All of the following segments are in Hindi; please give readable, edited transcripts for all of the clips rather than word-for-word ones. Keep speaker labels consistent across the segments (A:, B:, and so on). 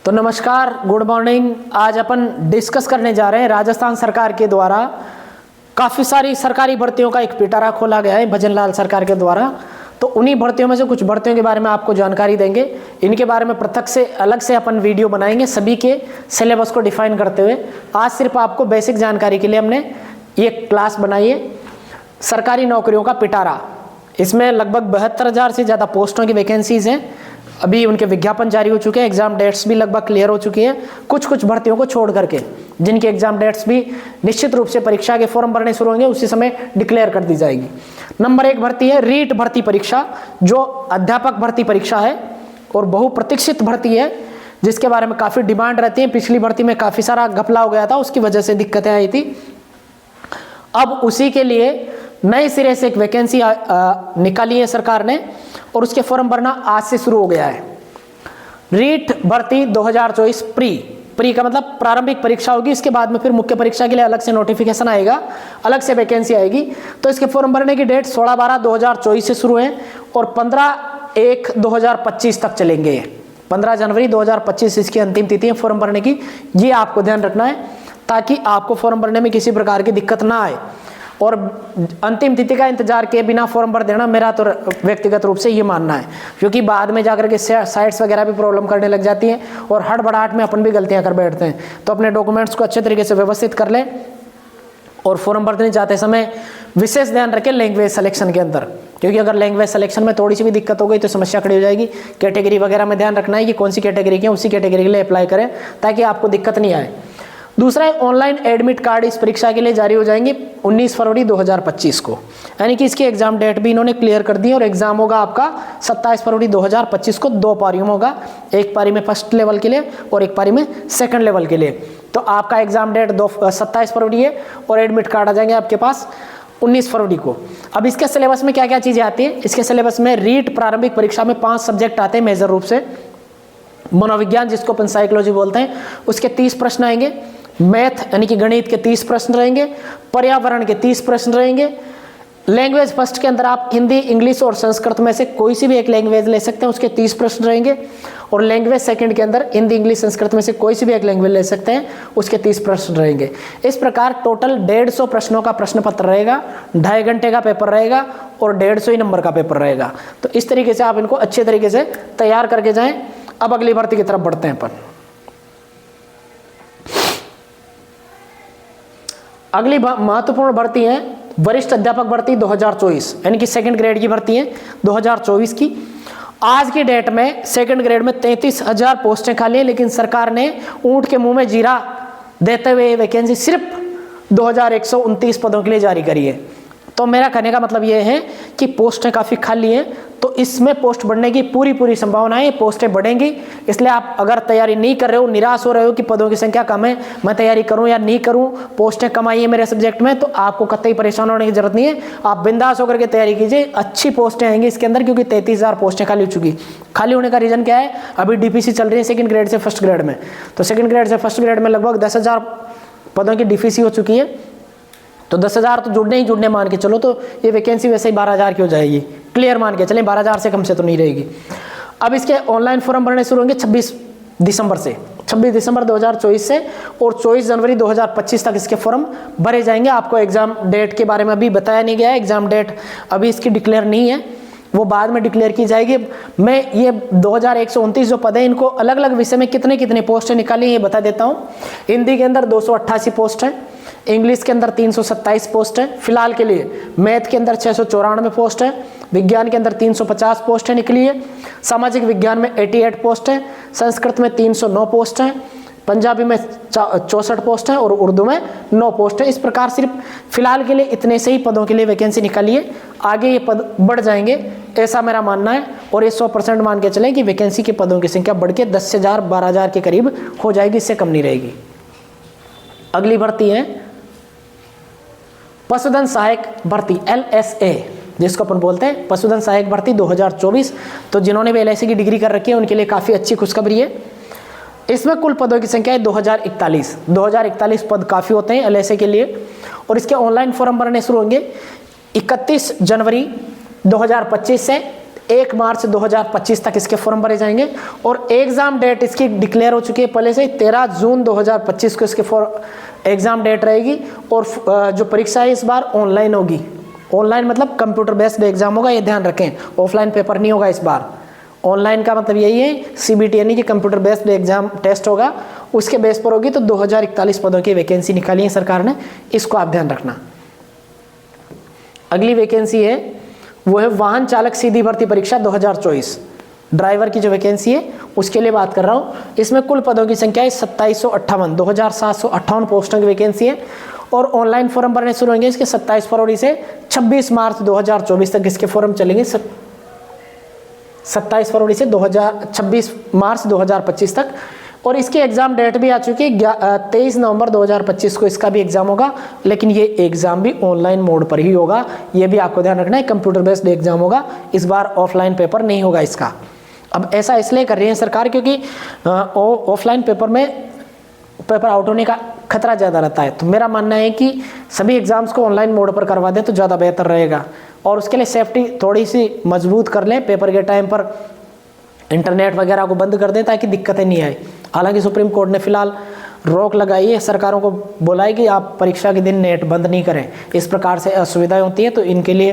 A: तो नमस्कार, गुड मॉर्निंग। आज अपन डिस्कस करने जा रहे हैं राजस्थान सरकार के द्वारा काफ़ी सारी सरकारी भर्तियों का एक पिटारा खोला गया है भजन लाल सरकार के द्वारा। तो उन्हीं भर्तियों में से कुछ भर्तियों के बारे में आपको जानकारी देंगे। इनके बारे में पृथक से अलग से अपन वीडियो बनाएंगे सभी के सिलेबस को डिफाइन करते हुए। आज सिर्फ आपको बेसिक जानकारी के लिए हमने ये क्लास बनाई है, सरकारी नौकरियों का पिटारा। इसमें लगभग 72,000 से ज़्यादा पोस्टों की वैकेंसीज हैं। अभी उनके विज्ञापन जारी हो चुके हैं, एग्जाम डेट्स भी लगभग क्लियर हो चुकी हैं, कुछ कुछ भर्तियों को छोड़ करके, जिनके एग्जाम डेट्स भी निश्चित रूप से परीक्षा के फॉर्म भरने शुरू होंगे उसी समय डिक्लेयर कर दी जाएगी। नंबर 1 भर्ती है रीट भर्ती परीक्षा, जो अध्यापक भर्ती परीक्षा है और बहुप्रतीक्षित भर्ती है, जिसके बारे में काफ़ी डिमांड रहती है। पिछली भर्ती में काफ़ी सारा घपला हो गया था, उसकी वजह से दिक्कतें आई थी। अब उसी के लिए नए सिरे से एक वैकेंसी निकाली है सरकार ने और उसके फॉर्म भरना आज से शुरू हो गया है। रीट भर्ती 2024 प्री का मतलब प्रारंभिक परीक्षा होगी। इसके बाद में फिर मुख्य परीक्षा के लिए अलग से नोटिफिकेशन आएगा, अलग से वैकेंसी आएगी। तो इसके फॉर्म भरने की डेट 16/12/2024 से शुरू है और 15/1/2025 तक चलेंगे। 15 जनवरी 2025 इसकी अंतिम तिथि है फॉर्म भरने की। ये आपको ध्यान रखना है ताकि आपको फॉर्म भरने में किसी प्रकार की दिक्कत ना आए। और अंतिम तिथि का इंतजार किए बिना फॉर्म भर देना मेरा तो व्यक्तिगत रूप से ये मानना है, क्योंकि बाद में जाकर के साइट्स वगैरह भी प्रॉब्लम करने लग जाती हैं और हड़बड़ाहट में अपन भी गलतियां कर बैठते हैं। तो अपने डॉक्यूमेंट्स को अच्छे तरीके से व्यवस्थित कर लें और फॉर्म भरने जाते समय विशेष ध्यान रखें लैंग्वेज सिलेक्शन के अंदर, क्योंकि अगर लैंग्वेज सिलेक्शन में थोड़ी सी भी दिक्कत हो गई तो समस्या खड़ी हो जाएगी। कैटेगरी वगैरह में ध्यान रखना है कि कौन सी कैटेगरी की है, उसी कैटेगरी के लिए अप्लाई करें ताकि आपको दिक्कत नहीं आए। दूसरा है ऑनलाइन एडमिट कार्ड इस परीक्षा के लिए जारी हो जाएंगे 19 फरवरी 2025 को, यानी कि इसकी एग्जाम डेट भी इन्होंने क्लियर कर दी है। और एग्जाम होगा आपका 27 फरवरी 2025 को। 2 पारियों में होगा, एक पारी में फर्स्ट लेवल के लिए और एक पारी में सेकंड लेवल के लिए। तो आपका एग्जाम डेट 27 फरवरी है और एडमिट कार्ड आ जाएंगे आपके पास 19 फरवरी को। अब इसके सिलेबस में क्या क्या चीज़ें आती है? इसके सिलेबस में रीट प्रारंभिक परीक्षा में 5 सब्जेक्ट आते हैं मेजर रूप से। मनोविज्ञान, जिसको अपन साइकोलॉजी बोलते हैं, उसके 30 प्रश्न आएंगे। मैथ यानी कि गणित के 30 प्रश्न रहेंगे। पर्यावरण के 30 प्रश्न रहेंगे। लैंग्वेज फर्स्ट के अंदर आप हिंदी, इंग्लिश और संस्कृत में से कोई सी भी एक लैंग्वेज ले सकते हैं, उसके 30 प्रश्न रहेंगे। और लैंग्वेज सेकंड के अंदर हिंदी, इंग्लिश, संस्कृत में से कोई सी भी एक लैंग्वेज ले सकते हैं, उसके 30 प्रश्न रहेंगे। इस प्रकार टोटल 150 प्रश्नों का प्रश्न पत्र रहेगा, 2.5 घंटे का पेपर रहेगा और 150 ही नंबर का पेपर रहेगा। तो इस तरीके से आप इनको अच्छे तरीके से तैयार करके जाएं। अब अगली भर्ती की तरफ बढ़ते हैं अपन। अगली महत्वपूर्ण भर्ती है वरिष्ठ अध्यापक भर्ती 2024, यानी कि सेकंड ग्रेड की भर्ती है 2024 की। आज की डेट में सेकंड ग्रेड में 33,000 पोस्टें खाली हैं, लेकिन सरकार ने ऊंट के मुंह में जीरा देते हुए वैकेंसी सिर्फ 2,129 पदों के लिए जारी करी है। तो मेरा कहने का मतलब ये है कि पोस्टें काफ़ी खाली हैं, तो इसमें पोस्ट बढ़ने की पूरी संभावना है, पोस्टें बढ़ेंगी। इसलिए आप अगर तैयारी नहीं कर रहे हो, निराश हो रहे हो कि पदों की संख्या कम है, मैं तैयारी करूं या नहीं करूं, पोस्टें कम आई है मेरे सब्जेक्ट में, तो आपको कतई परेशान होने की जरूरत नहीं है। आप बिंदास होकर के तैयारी कीजिए, अच्छी पोस्टें आएंगी इसके अंदर, क्योंकि 33,000 पोस्टें खाली हो चुकी। खाली होने का रीज़न क्या है? अभी डीपीसी चल रही है सेकेंड ग्रेड से फर्स्ट ग्रेड में, तो सेकेंड ग्रेड से फर्स्ट ग्रेड में लगभग 10,000 पदों की डीपीसी हो चुकी है। तो 10,000 तो जुड़ने ही जुड़ने मान के चलो, तो ये वैकेंसी वैसे ही 12,000 की हो जाएगी, क्लियर मान के चलें, 12,000 से कम से तो नहीं रहेगी। अब इसके ऑनलाइन फॉर्म भरने शुरू होंगे 26 दिसंबर से, 26 दिसंबर 2024 से, और 24 जनवरी 2025 तक इसके फॉर्म भरे जाएंगे। आपको एग्जाम डेट के बारे में अभी बताया नहीं गया है, एग्जाम डेट अभी इसकी डिक्लेयर नहीं है, वो बाद में डिक्लेयर की जाएगी। मैं ये 2,129 जो पद है, इनको अलग अलग विषय में कितने कितने पोस्टें निकाली ये बता देता हूँ। हिंदी के अंदर 288 पोस्ट है, इंग्लिश के अंदर 327 पोस्ट है फिलहाल के लिए, मैथ के अंदर 694 पोस्ट है, विज्ञान के अंदर 350 पोस्ट है निकली है, सामाजिक विज्ञान में 88 पोस्ट है, संस्कृत में 309 पोस्ट है, पंजाबी में 64 पोस्ट है और उर्दू में 9 पोस्ट है। इस प्रकार सिर्फ फिलहाल के लिए इतने से ही पदों के लिए वैकेंसी निकाली है, आगे ये पद बढ़ जाएंगे ऐसा मेरा मानना है। और ये 100% मान के चलें कि वैकेंसी के पदों की संख्या बढ़ के 10,000 12,000 के करीब हो जाएगी, इससे कम नहीं रहेगी। अगली भर्ती है पशुधन सहायक भर्ती LSA, जिसको अपन बोलते हैं पशुधन सहायक भर्ती 2024। तो जिन्होंने भी LSA की डिग्री कर रखी है उनके लिए काफ़ी अच्छी खुशखबरी है। इसमें कुल पदों की संख्या है 2041 पद काफ़ी होते हैं LSA के लिए। और इसके ऑनलाइन फॉर्म भरने शुरू होंगे 31 जनवरी 2025 से 1 मार्च 2025 तक इसके फॉर्म भरे जाएंगे और एग्जाम डेट इसकी डिक्लेयर हो चुकी है पहले से 13 जून 2025 को इसके एग्जाम डेट रहेगी। और जो परीक्षा है इस बार ऑनलाइन होगी। ऑनलाइन मतलब कंप्यूटर बेस्ड एग्जाम होगा, ये ध्यान रखें, ऑफलाइन पेपर नहीं होगा इस बार। ऑनलाइन का मतलब यही है सीबीटी यानी कि कंप्यूटर बेस्ड एग्जाम टेस्ट होगा, उसके बेस पर होगी। तो 2041 पदों की वैकेंसी निकाली है सरकार ने, इसको आप ध्यान रखना। अगली वैकेंसी है वो है वाहन चालक सीधी भर्ती परीक्षा 2024, ड्राइवर की जो वैकेंसी है उसके लिए बात कर रहा हूँ। इसमें कुल पदों की संख्या है 2758 पोस्टों की वैकेंसी है और ऑनलाइन फॉर्म भरने शुरू होंगे इसके 27 फरवरी से 26 मार्च 2024 तक इसके फॉर्म चलेंगे। 27 फरवरी से 26 मार्च 2025 तक। और इसकी एग्जाम डेट भी आ चुकी है 23 नवंबर 2025 को इसका भी एग्जाम होगा, लेकिन ये एग्जाम भी ऑनलाइन मोड पर ही होगा। ये भी आपको ध्यान रखना है, कंप्यूटर बेस्ड एग्जाम होगा, इस बार ऑफलाइन पेपर नहीं होगा इसका। अब ऐसा इसलिए कर रही है सरकार क्योंकि ऑफलाइन पेपर में पेपर आउट होने का खतरा ज़्यादा रहता है। तो मेरा मानना है कि सभी एग्जाम्स को ऑनलाइन मोड पर करवा दें तो ज़्यादा बेहतर रहेगा और उसके लिए सेफ्टी थोड़ी सी मजबूत कर लें। पेपर के टाइम पर इंटरनेट वगैरह को बंद कर दें ताकि दिक्कतें नहीं आए। हालांकि सुप्रीम कोर्ट ने फिलहाल रोक लगाई है, सरकारों को बोला है कि आप परीक्षा के दिन नेट बंद नहीं करें, इस प्रकार से असुविधाएं होती हैं तो इनके लिए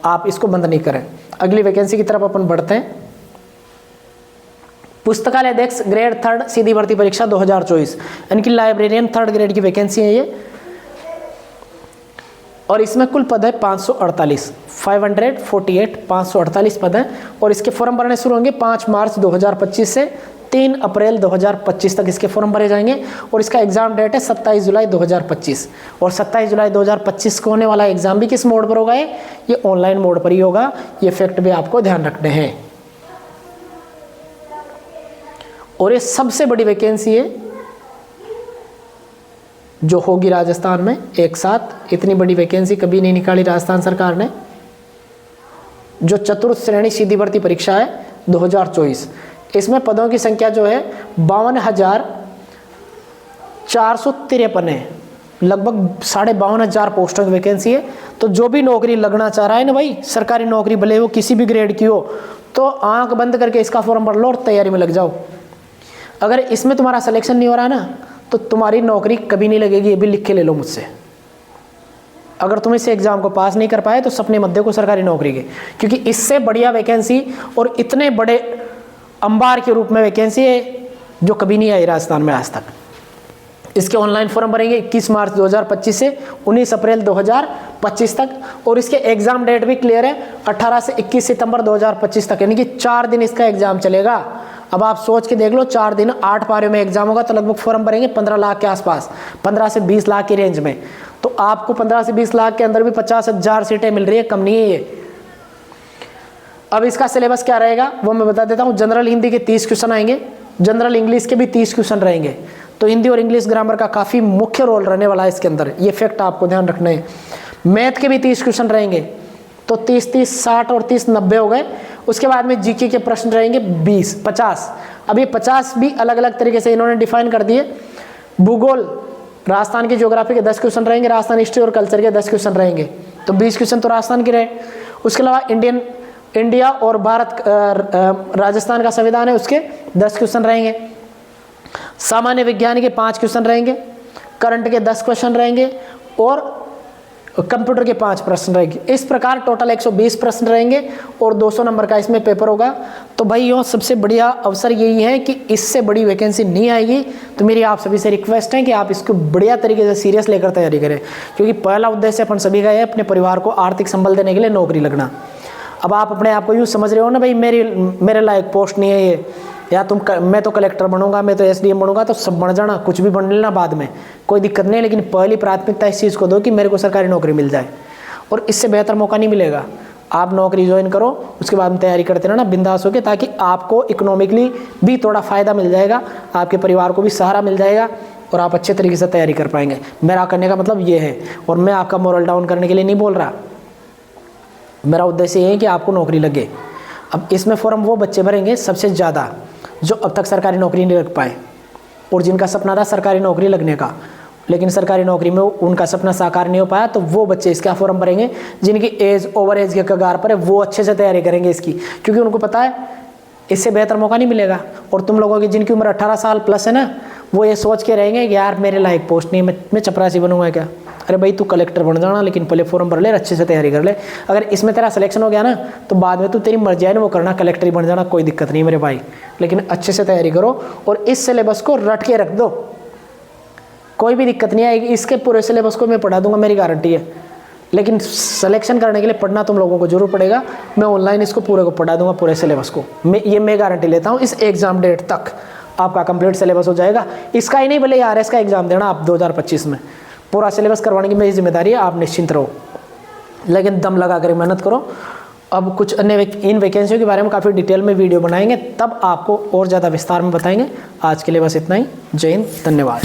A: आप इसको बंद नहीं करें। अगली वैकेंसी की तरफ अपन बढ़ते हैं। पुस्तकालय अध्यक्ष ग्रेड 3 सीधी भर्ती परीक्षा 2024, यानी कि लाइब्रेरियन 3rd ग्रेड की वैकेंसी है ये और इसमें कुल पद है 548 पद हैं और इसके फॉर्म भरने शुरू होंगे 5 मार्च 2025 से 3 अप्रैल 2025 तक इसके फॉर्म भरे जाएंगे और इसका एग्जाम डेट है 27 जुलाई 2025 और 27 जुलाई 2025 को होने वाला एग्जाम भी किस मोड पर होगा? ये ऑनलाइन मोड पर ही होगा। ये फैक्ट भी आपको ध्यान रखने हैं। और ये सबसे बड़ी वैकेंसी है जो होगी राजस्थान में एक साथ। इतनी बड़ी वैकेंसी कभी नहीं निकाली राजस्थान सरकार ने। जो चतुर्थ श्रेणी सीधी भर्ती परीक्षा है 2024, इसमें पदों की संख्या जो है 52,453 है, लगभग 52,500 पोस्टों की वैकेंसी है। तो जो भी नौकरी लगना चाह रहा है ना भाई, सरकारी नौकरी भले वो किसी भी ग्रेड की हो, तो आंख बंद करके इसका फॉर्म भर लो और तैयारी में लग जाओ। अगर इसमें तुम्हारा सिलेक्शन नहीं हो रहा ना तो तुम्हारी नौकरी कभी नहीं लगेगी, ये भी लिख के ले लो मुझसे। अगर तुम इस एग्जाम को पास नहीं कर पाए तो सपने मत देखो सरकारी नौकरी के, क्योंकि इससे बढ़िया वैकेंसी और इतने बड़े अंबार के रूप में वैकेंसी है जो कभी नहीं आई राजस्थान में आज तक। इसके ऑनलाइन फॉर्म भरेंगे 21 मार्च 2025 से 19 अप्रैल 2025 तक और इसके एग्जाम डेट भी क्लियर है 18 से 21 सितंबर 2025 तक, यानी कि 4 दिन इसका एग्जाम चलेगा। अब आप सोच के देख लो, 4 दिन 8 पारियों में एग्जाम होगा तो लगभग फॉर्म भरेंगे 15 लाख के आसपास, 15 से 20 लाख की रेंज में। तो आपको 15 से 20 लाख के अंदर भी 50,000 सीटें मिल रही है, कम नहीं है ये। अब इसका सिलेबस क्या रहेगा वो मैं बता देता हूँ। जनरल हिंदी के 30 क्वेश्चन आएंगे, जनरल इंग्लिश के भी 30 क्वेश्चन रहेंगे। तो हिंदी और इंग्लिश ग्रामर का काफ़ी मुख्य रोल रहने वाला है इसके अंदर, ये फैक्ट आपको ध्यान रखना है। मैथ के भी 30 क्वेश्चन रहेंगे, तो 30, 60 और 30, 90 हो गए। उसके बाद में जीके के प्रश्न रहेंगे 20, 50। अब ये 50 भी अलग अलग तरीके से इन्होंने डिफाइन कर दिए। भूगोल, राजस्थान की ज्योग्राफी के 10 क्वेश्चन रहेंगे, राजस्थान हिस्ट्री और कल्चर के 10 क्वेश्चन रहेंगे, तो 20 क्वेश्चन तो राजस्थान के रहे। उसके अलावा इंडिया और भारत, राजस्थान का संविधान है, उसके 10 क्वेश्चन रहेंगे। सामान्य विज्ञान के 5 क्वेश्चन रहेंगे, करंट के 10 क्वेश्चन रहेंगे और कंप्यूटर के 5 प्रश्न रहेंगे। इस प्रकार टोटल 120 प्रश्न रहेंगे और 200 नंबर का इसमें पेपर होगा। तो भाई यो सबसे बढ़िया अवसर यही है कि इससे बड़ी वैकेंसी नहीं आएगी। तो मेरी आप सभी से रिक्वेस्ट है कि आप इसको बढ़िया तरीके से सीरियस लेकर तैयारी करें, क्योंकि पहला उद्देश्य अपन सभी का है अपने परिवार को आर्थिक संबल देने के लिए नौकरी लगना। अब आप अपने आप को यूँ समझ रहे हो ना भाई मेरे लायक पोस्ट नहीं है ये, या मैं तो कलेक्टर बनूंगा, मैं तो एसडीएम बनूंगा, तो सब बन जाना, कुछ भी बन लेना बाद में, कोई दिक्कत नहीं। लेकिन पहली प्राथमिकता इस चीज़ को दो कि मेरे को सरकारी नौकरी मिल जाए, और इससे बेहतर मौका नहीं मिलेगा। आप नौकरी ज्वाइन करो, उसके बाद में तैयारी करते रहना बिंदास होकर, ताकि आपको इकोनॉमिकली भी थोड़ा फ़ायदा मिल जाएगा, आपके परिवार को भी सहारा मिल जाएगा और आप अच्छे तरीके से तैयारी कर पाएंगे। मेरा करने का मतलब ये है, और मैं आपका मोरल डाउन करने के लिए नहीं बोल रहा। मेरा उद्देश्य ये है कि आपको नौकरी लगे। अब इसमें फॉर्म वो बच्चे भरेंगे सबसे ज़्यादा जो अब तक सरकारी नौकरी नहीं लग पाए और जिनका सपना था सरकारी नौकरी लगने का, लेकिन सरकारी नौकरी में उनका सपना साकार नहीं हो पाया, तो वो बच्चे इसका फॉर्म भरेंगे जिनकी एज ओवर एज के कगार पर है, वो अच्छे से तैयारी करेंगे इसकी, क्योंकि उनको पता है इससे बेहतर मौका नहीं मिलेगा। और तुम लोगों की जिनकी उम्र 18 साल प्लस है ना, वो ये सोच के रहेंगे कि यार मेरे लायक पोस्ट नहीं, मैं चपरासी बनूंगा क्या। अरे भाई तू कलेक्टर बन जाना, लेकिन पहले फॉर्म भर ले, अच्छे से तैयारी कर ले। अगर इसमें तेरा सिलेक्शन हो गया ना, तो बाद में तू तेरी मर्जी है ना वो करना, कलेक्टर ही बन जाना, कोई दिक्कत नहीं मेरे भाई। लेकिन अच्छे से तैयारी करो और इस सिलेबस को रट के रख दो, कोई भी दिक्कत नहीं आएगी। इसके पूरे सिलेबस को मैं पढ़ा दूंगा, मेरी गारंटी है। लेकिन सिलेक्शन करने के लिए पढ़ना तुम लोगों को जरूर पड़ेगा। मैं ऑनलाइन इसको पूरे को पढ़ा दूंगा, पूरे सिलेबस को। मैं गारंटी लेता हूँ, इस एग्जाम डेट तक आपका कंप्लीट सिलेबस हो जाएगा। इसका ही नहीं, भले RS का एग्जाम देना आप 2025 में, पूरा सिलेबस करवाने की मेरी जिम्मेदारी है, आप निश्चिंत रहो। लेकिन दम लगा कर मेहनत करो। अब कुछ अन्य इन वैकेंसियों के बारे में काफ़ी डिटेल में वीडियो बनाएंगे, तब आपको और ज़्यादा विस्तार में बताएंगे। आज के लिए बस इतना ही। जय हिंद, धन्यवाद।